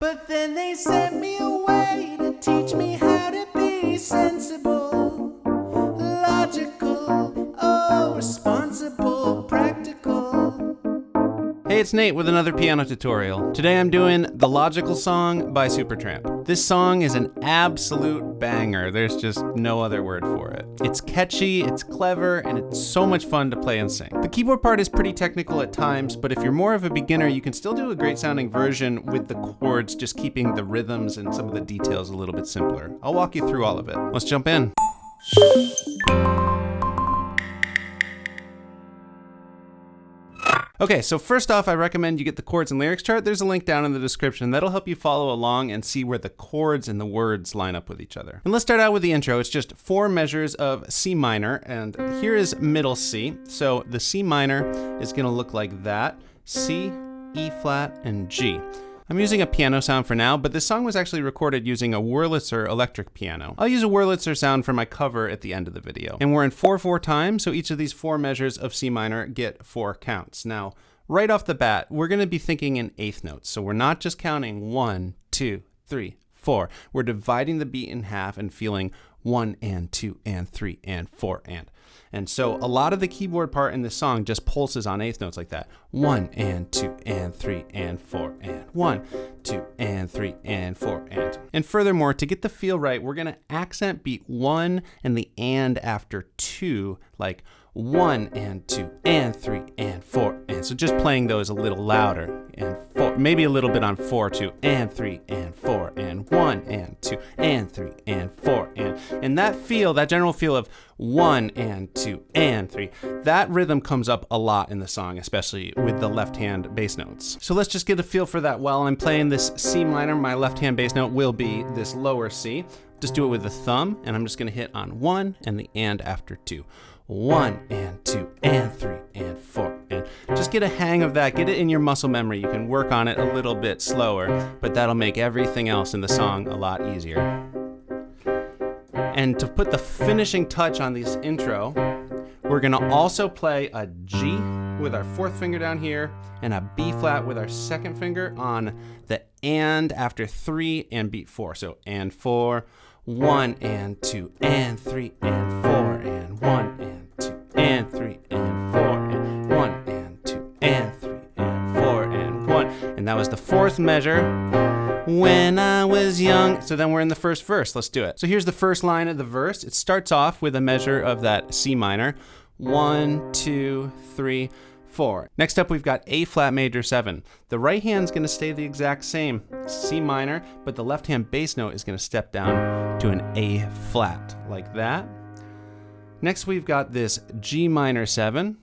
But then they sent me away to teach me how to be sensible, logical, oh, responsible, practical. Hey, it's Nate with another piano tutorial. Today I'm doing The Logical Song by Supertramp. This song is an absolute banger. There's just no other word for it. It's catchy, it's clever, and it's so much fun to play and sing. The keyboard part is pretty technical at times, but if you're more of a beginner, you can still do a great sounding version with the chords, just keeping the rhythms and some of the details a little bit simpler. I'll walk you through all of it. Let's jump in. Okay, so first off, I recommend you get the chords and lyrics chart. There's a link down in the description that'll help you follow along and see where the chords and the words line up with each other. And let's start out with the intro. It's just 4 measures of C minor, and here is middle C. So the C minor is gonna look like that: C, E flat, and G. I'm using a piano sound for now, but this song was actually recorded using a Wurlitzer electric piano. I'll use a Wurlitzer sound for my cover at the end of the video. And we're in 4/4 time, so each of these 4 measures of C minor get 4 counts. Now, right off the bat, we're gonna be thinking in eighth notes. So we're not just counting 1, 2, 3, 4. We're dividing the beat in half and feeling 1 and 2 and 3 and 4 and. And so a lot of the keyboard part in this song just pulses on eighth notes like that. 1 and 2 and 3 and 4 and 1, 2 and 3 and 4 and. And furthermore, to get the feel right, we're gonna accent beat 1 and the and after 2, like 1 and 2 and 3 and 4 and. So just playing those a little louder, and 4, maybe a little bit on 4 too, and 3 and 4 and 1 and 2 and 3 and 4 and. And that feel, that general feel of 1 and 2 and 3, that rhythm comes up a lot in the song, especially with the left hand bass notes. So let's just get a feel for that. While I'm playing this C minor, my left hand bass note will be this lower C. Just do it with the thumb, and I'm just gonna hit on 1 and the and after 2. 1 and 2 and 3 and 4 and. Just get a hang of that, get it in your muscle memory. You can work on it a little bit slower, but that'll make everything else in the song a lot easier. And to put the finishing touch on this intro, we're gonna also play a G with our 4th finger down here and a B flat with our 2nd finger on the and after 3 and beat 4. So and 4, 1 and 2 and 3 and 4 and 1 and 2 and 3 and 4 and 1 and 2 and 3 and 4 and 1. And that was the 4th measure. When I was young. So then we're in the first verse. Let's do it. So here's the first line of the verse. It starts off with a measure of that C minor. 1, 2, 3, 4. Next up, we've got A flat major 7. The right hand's gonna stay the exact same, C minor, but the left hand bass note is gonna step down to an A flat, like that. Next, we've got this G minor 7.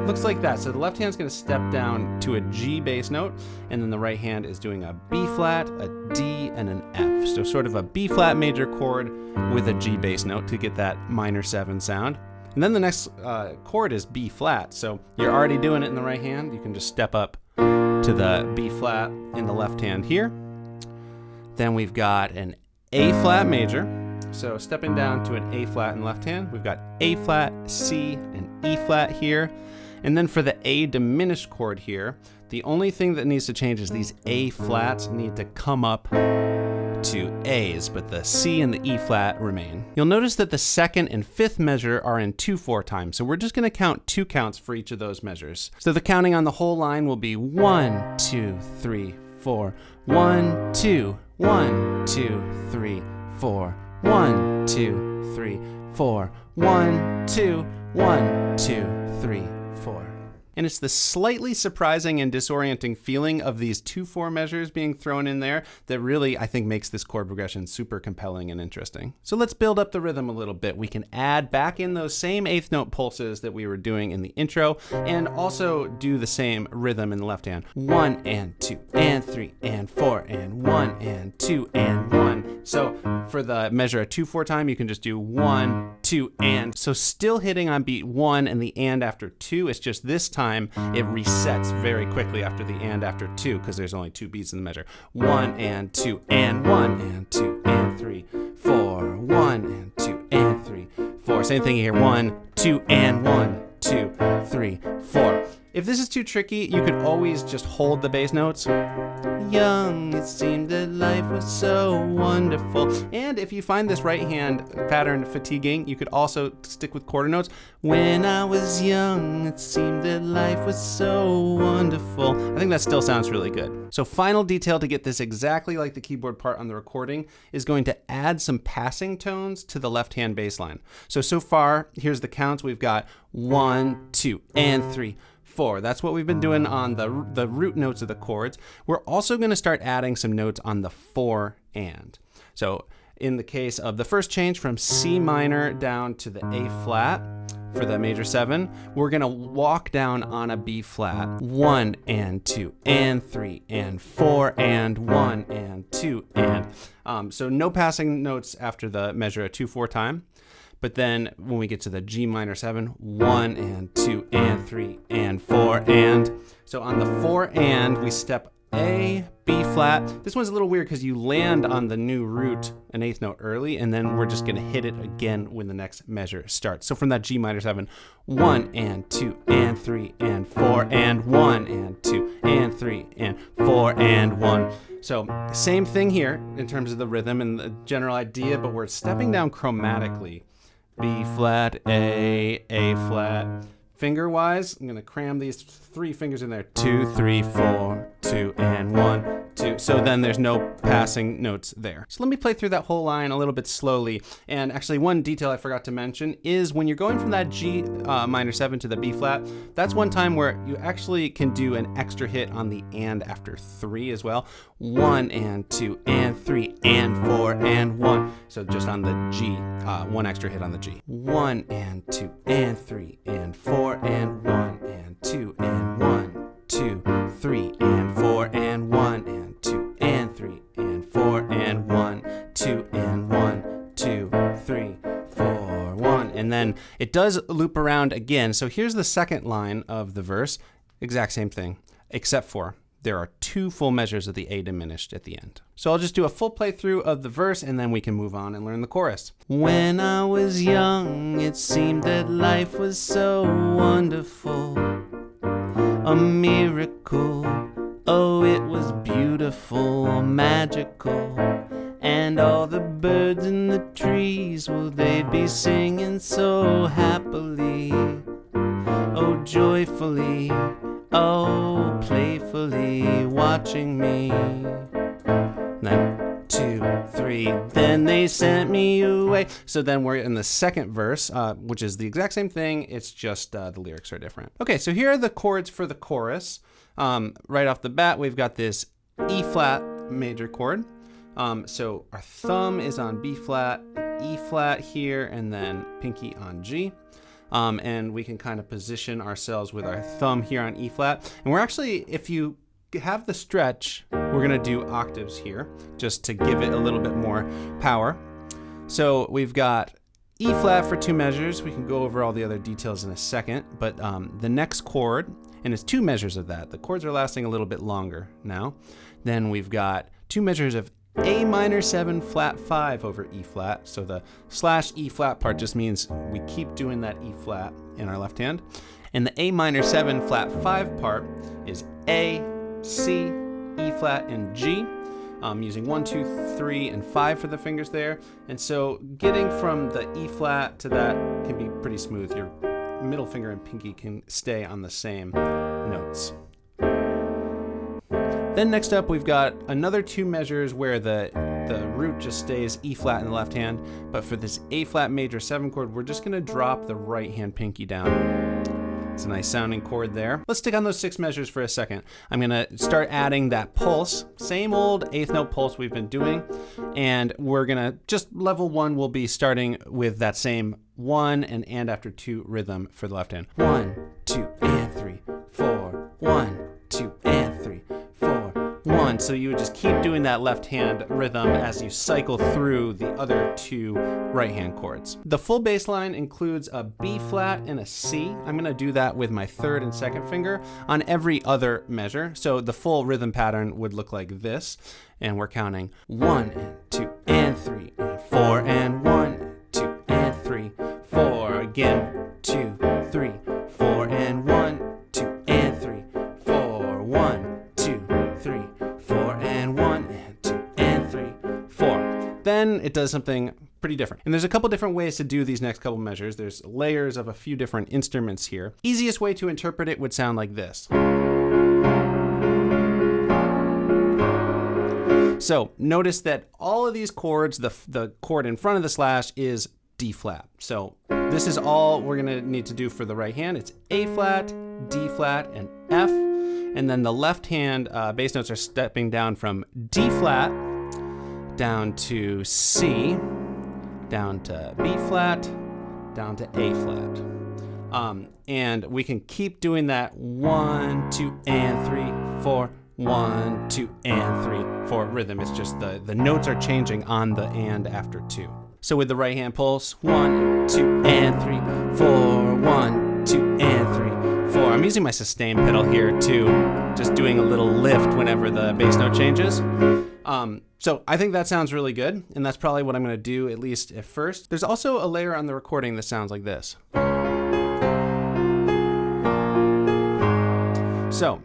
Looks like that. So the left hand's gonna step down to a G bass note, and then the right hand is doing a B flat, a D, and an F. So sort of a B flat major chord with a G bass note to get that minor 7 sound. And then the next chord is B flat. So you're already doing it in the right hand. You can just step up to the B flat in the left hand here. Then we've got an A flat major. So stepping down to an A flat in left hand, we've got A flat, C, and E flat here. And then for the A diminished chord here, the only thing that needs to change is these A flats need to come up to A's, but the C and the E flat remain. You'll notice that the 2nd and 5th measure are in 2/4 time, so we're just gonna count 2 counts for each of those measures. So the counting on the whole line will be 1, 2, 3, 4, 1, 2, 1, 2, 3, 4, 1, 2, 3, 4, 1, 2, 1, 2, 3, 4. And it's the slightly surprising and disorienting feeling of these 2/4 measures being thrown in there that really, I think, makes this chord progression super compelling and interesting. So let's build up the rhythm a little bit. We can add back in those same eighth note pulses that we were doing in the intro, and also do the same rhythm in the left hand. 1 and 2 and 3 and 4 and 1 and 2 and 1. So for the measure of 2/4 time, you can just do 1, 2, and. So still hitting on beat 1 and the and after 2. It's just this time it resets very quickly after the and after 2, because there's only 2 beats in the measure. 1 and 2 and 1 and 2 and 3, 4, 1 and 2 and 3, 4. Same thing here. 1, 2 and 1, 2, 3, 4. If this is too tricky, you could always just hold the bass notes. Young, it seemed that life was so wonderful. And if you find this right hand pattern fatiguing, you could also stick with quarter notes. When I was young, it seemed that life was so wonderful. I think that still sounds really good. So final detail to get this exactly like the keyboard part on the recording is going to add some passing tones to the left hand bass line. So far, here's the counts. We've got 1, 2, and 3, 4. That's what we've been doing on the root notes of the chords. We're also going to start adding some notes on the for and. So in the case of the first change from C minor down to the A flat for the major 7, we're going to walk down on a B flat. 1 and 2 and 3 and 4 and 1 and 2 and. So no passing notes after the measure a 2/4 time. But then when we get to the G minor 7, 1 and 2 and 3 and 4 and. So on the 4 and, we step A, B flat. This one's a little weird because you land on the new root an 8th note early, and then we're just gonna hit it again when the next measure starts. So from that G minor 7, 1 and 2 and 3 and 4 and 1 and 2 and 3 and 4 and 1. So same thing here in terms of the rhythm and the general idea, but we're stepping down chromatically. B flat, A flat. Finger wise, I'm gonna cram these 3 fingers in there. 2, 3, 4, 2, and 1, 2. So then there's no passing notes there. So let me play through that whole line a little bit slowly. And actually one detail I forgot to mention is when you're going from that G minor 7 to the B flat, that's one time where you actually can do an extra hit on the and after 3 as well. 1 and 2 and 3 and 4 and 1. So just on the G, one extra hit on the G. 1 and 2 and 3 and 4 and 1 and 2 and 1, 2, 3 and 4 and 1 and 2 and 3 and 4 and 1, 2 and 1, 2, 3, 4, 1. And then it does loop around again. So here's the second line of the verse. Exact same thing, except for there are 2 full measures of the A diminished at the end. So I'll just do a full playthrough of the verse and then we can move on and learn the chorus. When I was young, it seemed that life was so wonderful, a miracle. Oh, it was beautiful, magical. And all the birds in the trees, well, they'd be singing so happily, oh, joyfully. Oh, playfully watching me. 1, 2, 3, then they sent me away. So then we're in the second verse, which is the exact same thing. It's just the lyrics are different. Okay, so here are the chords for the chorus. Right off the bat, we've got this E flat major chord. So our thumb is on B flat, E flat here, and then pinky on G. And we can kind of position ourselves with our thumb here on E flat. And we're actually, if you have the stretch, we're gonna do octaves here just to give it a little bit more power. So we've got E flat for 2 measures. We can go over all the other details in a second, but the next chord, and it's 2 measures of that. The chords are lasting a little bit longer now. Then we've got 2 measures of A minor 7 flat 5 over E flat. So the / E flat part just means we keep doing that E flat in our left hand. And the A minor 7 flat 5 part is A, C, E flat, and G. Using 1, 2, 3, and 5 for the fingers there. And so getting from the E flat to that can be pretty smooth. Your middle finger and pinky can stay on the same notes. Then next up, we've got another 2 measures where the root just stays E flat in the left hand, but for this A flat major 7 chord, we're just gonna drop the right hand pinky down. It's a nice sounding chord there. Let's stick on those 6 measures for a second. I'm gonna start adding that pulse, same old 8th note pulse we've been doing, and we're gonna just level 1, we'll be starting with that same 1 and after 2 rhythm for the left hand. 1, 2, and 3, 4, 1, 2, and 3, 4, 1. So you would just keep doing that left hand rhythm as you cycle through the other 2 right hand chords. The full bass line includes a B flat and a C. I'm gonna do that with my 3rd and 2nd finger on every other measure. So the full rhythm pattern would look like this. And we're counting 1 and 2 and 3 and 4 and 1, 2 and 3, 4. Again, 2, 3, 4 and 1, 2 and then it does something pretty different. And there's a couple different ways to do these next couple measures. There's layers of a few different instruments here. Easiest way to interpret it would sound like this. So notice that all of these chords, the chord in front of the slash is D flat. So this is all we're gonna need to do for the right hand. It's A flat, D flat, and F. And then the left hand bass notes are stepping down from D flat, down to C, down to B flat, down to A flat. And we can keep doing that 1, 2, and 3, 4, 1, 2, and 3, 4 rhythm. It's just the notes are changing on the and after 2. So with the right hand pulse, 1, 2, and 3, 4, 1, 2, and 3, 4. I'm using my sustain pedal here too, just doing a little lift whenever the bass note changes. So I think that sounds really good, and that's probably what I'm going to do, at least at first. There's also a layer on the recording that sounds like this. So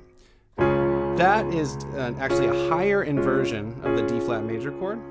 that is actually a higher inversion of the D flat major chord.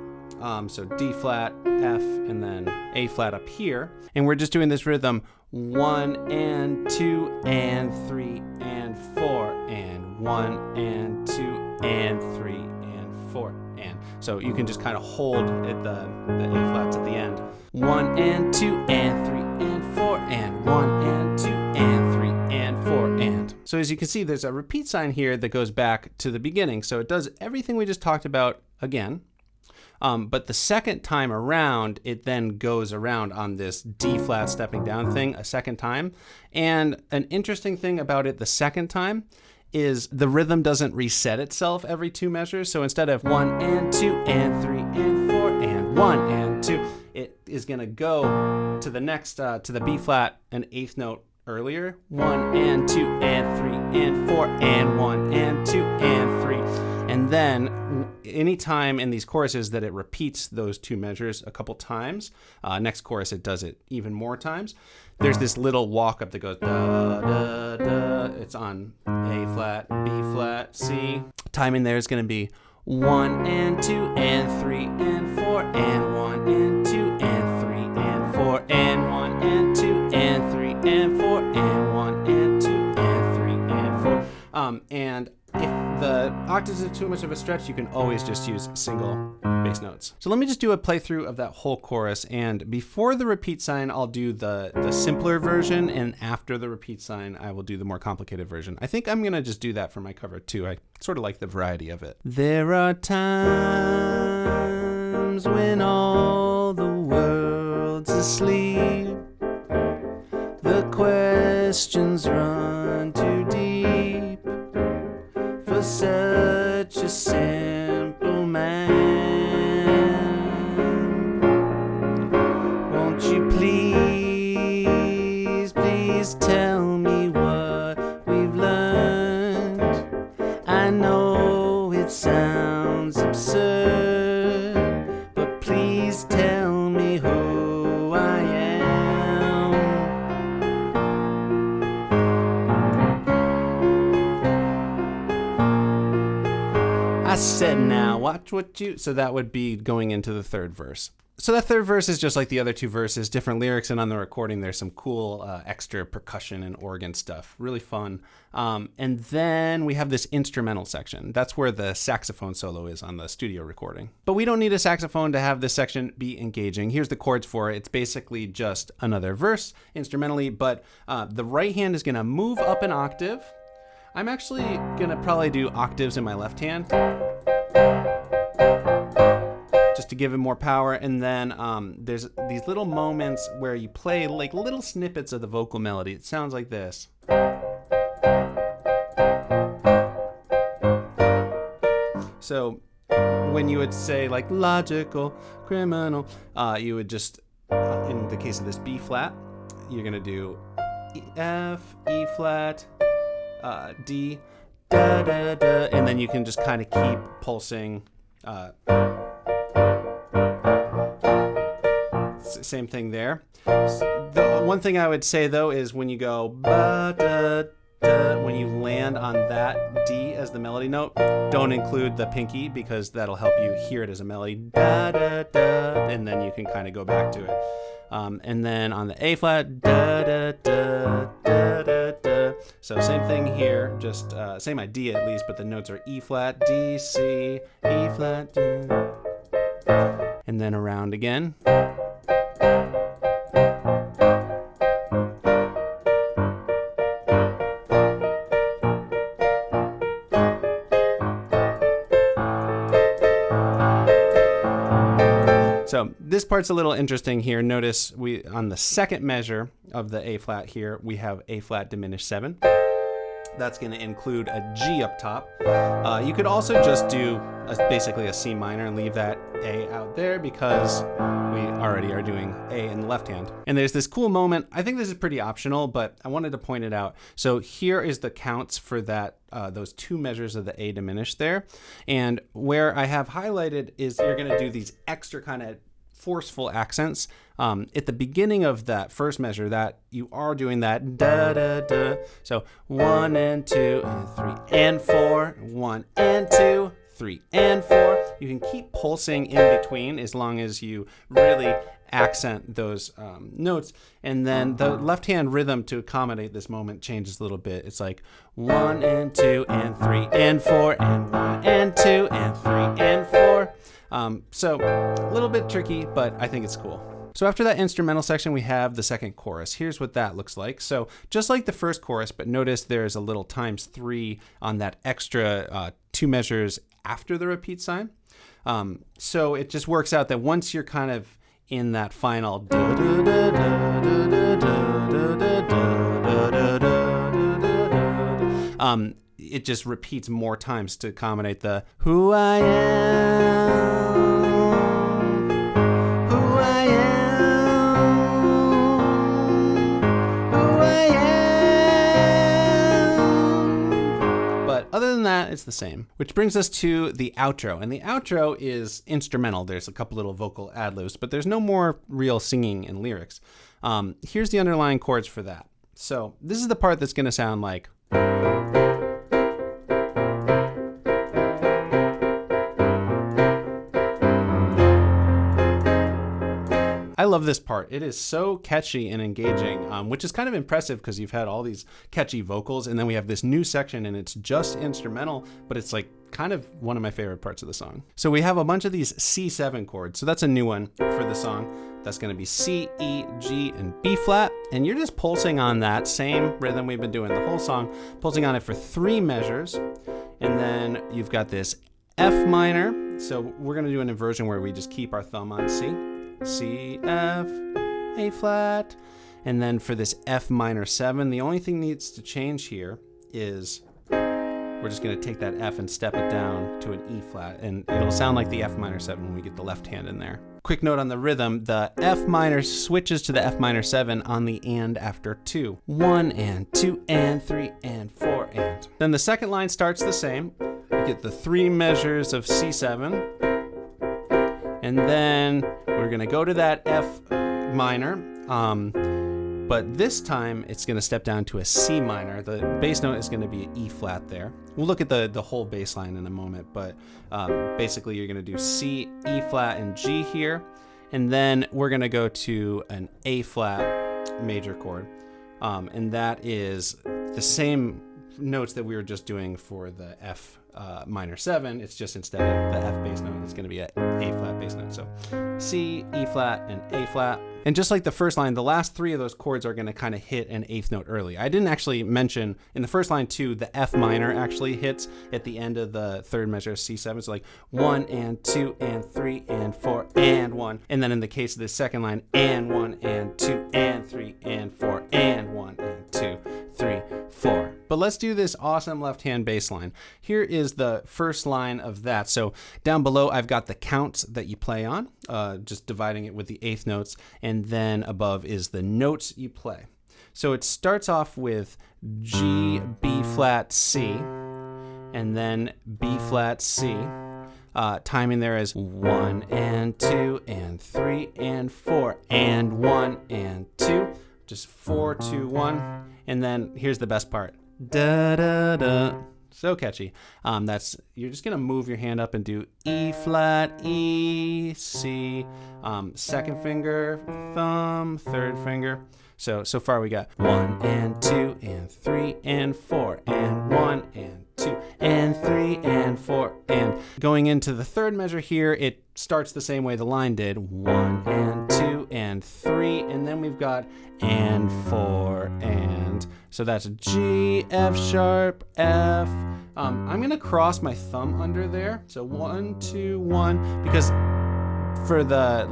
So D flat, F, and then A flat up here. And we're just doing this rhythm 1 and 2 and 3 and 4 and 1 and 2 and 3 and 4 and. So you can just kind of hold at the A flats at the end. 1 and 2 and 3 and 4 and 1 and 2 and 3 and 4 and. So as you can see, there's a repeat sign here that goes back to the beginning. So it does everything we just talked about again. But the second time around, it then goes around on this D flat stepping down thing a second time. And an interesting thing about it the second time is the rhythm doesn't reset itself every 2 measures. So instead of 1 and 2 and 3 and 4 and 1 and 2, it is going to go to the next, to the B flat, an 8th note earlier. 1 and 2 and 3 and 4 and 1 and 2 and 3. And then anytime in these choruses that it repeats those 2 measures a couple times, next chorus it does it even more times, there's this little walk up that goes da, da, da. It's on A flat, B flat, C. Timing there is going to be 1 and 2 and 3 and 4 and 1 and 2 and 3 and 4 and 1 and 2 and 3 and 4 and 1 and 2 and 3 and 4. And if the octaves are too much of a stretch, you can always just use single bass notes. So let me just do a playthrough of that whole chorus, and before the repeat sign, I'll do the simpler version, and after the repeat sign, I will do the more complicated version. I think I'm gonna just do that for my cover too. I sort of like the variety of it. There are times when all the world's asleep, the questions run too deep for such a simple man. Won't you please, please tell me what we've learned? I know it sounds absurd, but please tell me who I am. I said now, watch what you... So that would be going into the third verse. So that third verse is just like the other 2 verses, different lyrics, and on the recording there's some cool extra percussion and organ stuff. Really fun. And then we have this instrumental section. That's where the saxophone solo is on the studio recording. But we don't need a saxophone to have this section be engaging. Here's the chords for it. It's basically just another verse instrumentally, but the right hand is going to move up an octave. I'm actually going to probably do octaves in my left hand, just to give it more power. And then there's these little moments where you play like little snippets of the vocal melody. It sounds like this. So when you would say like logical, criminal, you would just, in the case of this B flat, you're gonna do F, E flat, D, da, da, da, and then you can just kind of keep pulsing. Same thing there. The one thing I would say though is when you go ba da da. When you land on that D as the melody note, don't include the pinky because that'll help you hear it as a melody. Da, da, da, and then you can kind of go back to it. And then on the A flat, da, da, da, da, da, da. So same thing here, just same idea at least, but the notes are E flat, D, C, E flat, D. And then around again. So this part's a little interesting here. Notice we on the second measure of the A flat here, we have A flat diminished 7. That's going to include a G up top. You could also just do basically a C minor and leave that A out there because we already are doing A in the left hand. And there's this cool moment. I think this is pretty optional, but I wanted to point it out. So here is the counts for that those 2 measures of the A diminished there. And where I have highlighted is you're going to do these extra kind of forceful accents. At the beginning of that first measure, that you are doing that da da da. So 1 and 2 and 3 and 4, 1 and 2, 3 and 4. You can keep pulsing in between as long as you really accent those notes. And then the left hand rhythm to accommodate this moment changes a little bit. It's like 1 and 2 and 3 and 4 and 1 and 2 and 3 and 4. So a little bit tricky, but I think it's cool. So after that instrumental section, we have the second chorus. Here's what that looks like. So just like the first chorus, but notice there's a little ×3 on that extra 2 measures after the repeat sign. So it just works out that once you're kind of in that final it just repeats more times to accommodate the who I am, who I am, who I am. But other than that, it's the same. Which brings us to the outro. And the outro is instrumental. There's a couple little vocal ad-libs, but there's no more real singing and lyrics. Here's the underlying chords for that. So this is the part that's going to sound like. I love this part. It is so catchy and engaging, which is kind of impressive because you've had all these catchy vocals, and then we have this new section and it's just instrumental, but it's like kind of one of my favorite parts of the song. So we have a bunch of these C7 chords. So that's a new one for the song. That's going to be C, E, G, and B flat. And you're just pulsing on that same rhythm we've been doing the whole song, pulsing on it for 3 measures. And then you've got this F minor. So we're going to do an inversion where we just keep our thumb on C. C, F, A flat. And then for this F minor 7, the only thing needs to change here is we're just going to take that F and step it down to an E flat, and it'll sound like the F minor 7 when we get the left hand in there. Quick note on the rhythm, the F minor switches to the F minor 7 on the and after 2. 1 and 2 and 3 and 4 and. Then the second line starts the same. You get the 3 measures of C7. And then we're going to go to that F minor, but this time it's going to step down to a C minor. The bass note is going to be an E flat there. We'll look at the whole bass line in a moment, but basically you're going to do C, E flat, and G here. And then we're going to go to an A flat major chord. And that is the same notes that we were just doing for the F minor 7. It's just instead of the F bass note, it's going to be an A flat bass note. So C, E flat, and A flat. And just like the first line, the last 3 of those chords are going to kind of hit an 8th note early. I didn't actually mention in the first line too, the F minor actually hits at the end of the third measure of C7. So like 1 and 2 and 3 and 4 and 1. And then in the case of the second line, and 1 and 2 and 3 and 4 and 1 and 2, 3, 4. But let's do this awesome left hand bass line. Here is the first line of that. So down below, I've got the counts that you play on, just dividing it with the 8th notes. And then above is the notes you play. So it starts off with G, B flat, C, and then B flat, C. Timing there is 1 and 2 and 3 and 4 and 1 and 2. Just 4, 2, 1. And then here's the best part. Da da da. So catchy. You're just gonna move your hand up and do E flat, E, C, second finger, thumb, third finger. So far we got 1 and 2 and 3 and 4 and 1 and 2 and 3 and 4. And going into the third measure here, it starts the same way the line did. 1 and 2 and 3, and then we've got and 4 and. So that's G, F sharp, F. I'm gonna cross my thumb under there. So 1, 2, 1, because for the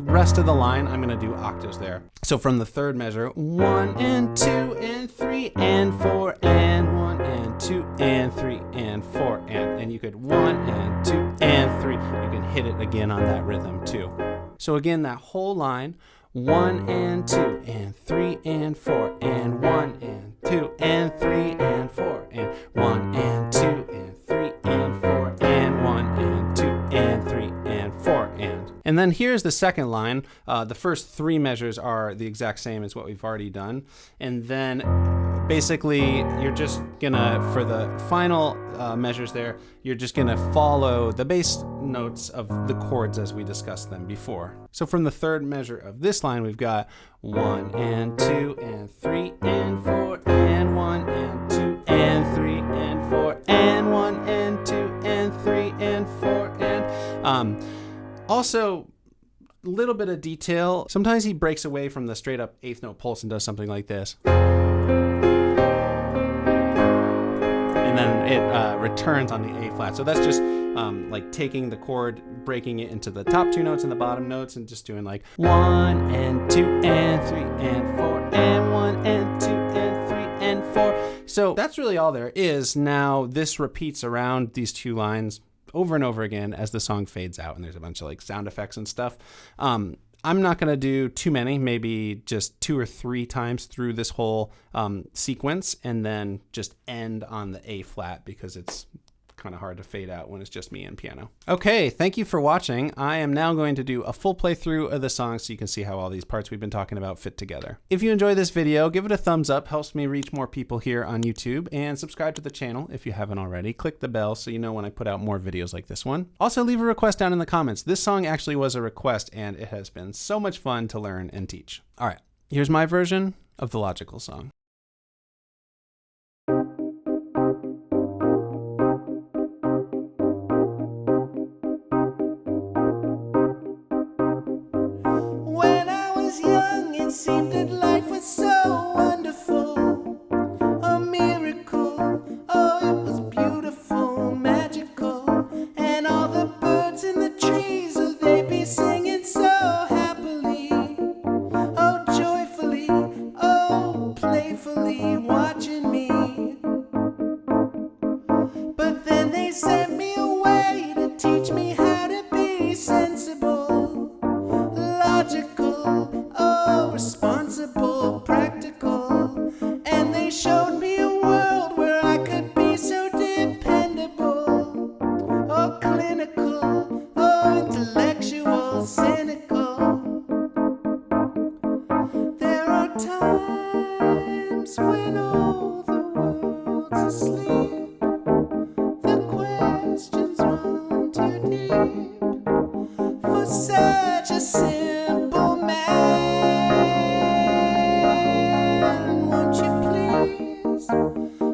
rest of the line, I'm gonna do octaves there. So from the third measure, 1 and 2 and 3 and 4 and 1 and 2 and 3 and 4 and you could 1 and 2 and 3. You can hit it again on that rhythm too. So again, that whole line, 1 and 2 and 3 and 4 and 1 and 2 and 3 and 4 and 1 and 2 and 3 and 4 and 1 and 2 and 3 and 4 and. And then here's the second line. The first three measures are the exact same as what we've already done. And then basically you're just gonna, for the final measures there, you're just gonna follow the bass notes of the chords as we discussed them before. So from the third measure of this line, we've got 1 and 2 and 3 and 4 and 1 and 2 and 3 and 4 and 1 and 2 and 3 and 4 and also, a little bit of detail. Sometimes he breaks away from the straight up eighth note pulse and does something like this. And then it returns on the A flat. So that's just like taking the chord, breaking it into the top two notes and the bottom notes, and just doing like 1 and 2 and 3 and 4 and 1 and 2 and 3 and 4. So that's really all there is. Now this repeats around these two lines over and over again as the song fades out, and there's a bunch of like sound effects and stuff. I'm not going to do too many, maybe just 2 or 3 times through this whole sequence, and then just end on the A flat because it's kind of hard to fade out when it's just me and piano. Okay, thank you for watching. I am now going to do a full playthrough of the song so you can see how all these parts we've been talking about fit together. If you enjoy this video, give it a thumbs up, helps me reach more people here on YouTube, and subscribe to the channel if you haven't already. Click the bell so you know when I put out more videos like this one. Also, leave a request down in the comments. This song actually was a request, and it has been so much fun to learn and teach. All right, here's my version of the Logical song. It seemed that life was so wonderful, a miracle. Oh, it was beautiful, magical. And all the birds in the trees, oh, they'd be singing so happily, oh, joyfully, oh, playfully, watching me. But then they sent me away to teach me how to be sensible, logical, responsible, practical, and they showed me a world where I could be so dependable, oh, clinical, oh, intellectual, cynical. There are times when all the world's asleep, the questions run too deep for such a simple man.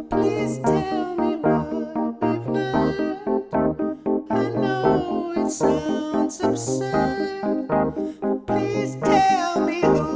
Please tell me what we've learned. I know it sounds absurd. Please tell me who